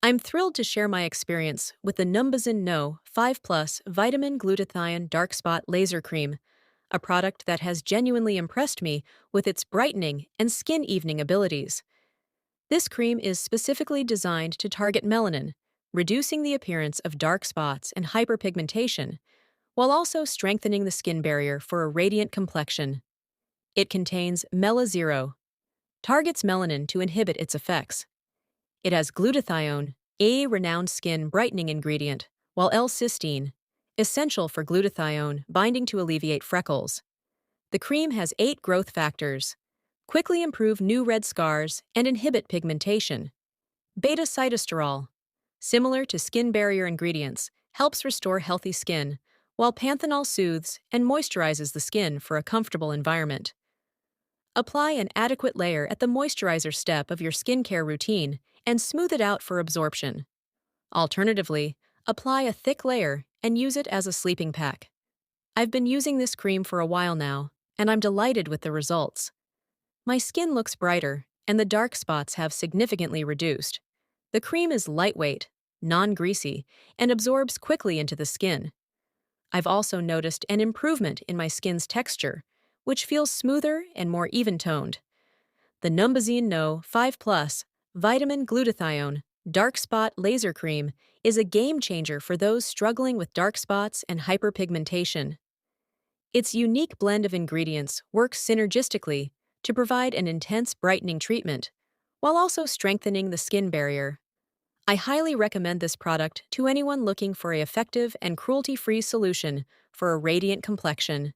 I'm thrilled to share my experience with the Numbuzin No5 Plus Vitamin Glutathione Dark Spot Laser Cream, a product that has genuinely impressed me with its brightening and skin evening abilities. This cream is specifically designed to target melanin, reducing the appearance of dark spots and hyperpigmentation, while also strengthening the skin barrier for a radiant complexion. It contains Mela0, targets melanin to inhibit its effects. It has glutathione, a renowned skin brightening ingredient, while L-Cysteine, essential for glutathione binding to alleviate freckles. The cream has 8 growth factors, quickly improve new red scars and inhibit pigmentation. Beta-Sitosterol, similar to skin barrier ingredients, helps restore healthy skin, while Panthenol soothes and moisturizes the skin for a comfortable environment. Apply an adequate layer at the moisturizer step of your skincare routine and smooth it out for absorption. Alternatively, apply a thick layer and use it as a sleeping pack. I've been using this cream for a while now, and I'm delighted with the results. My skin looks brighter, and the dark spots have significantly reduced. The cream is lightweight, non-greasy, and absorbs quickly into the skin. I've also noticed an improvement in my skin's texture, which feels smoother and more even-toned. The Numbuzin No5 Plus Vitamin Glutathione Dark Spot Laser Cream is a game-changer for those struggling with dark spots and hyperpigmentation. Its unique blend of ingredients works synergistically to provide an intense brightening treatment, while also strengthening the skin barrier. I highly recommend this product to anyone looking for an effective and cruelty-free solution for a radiant complexion.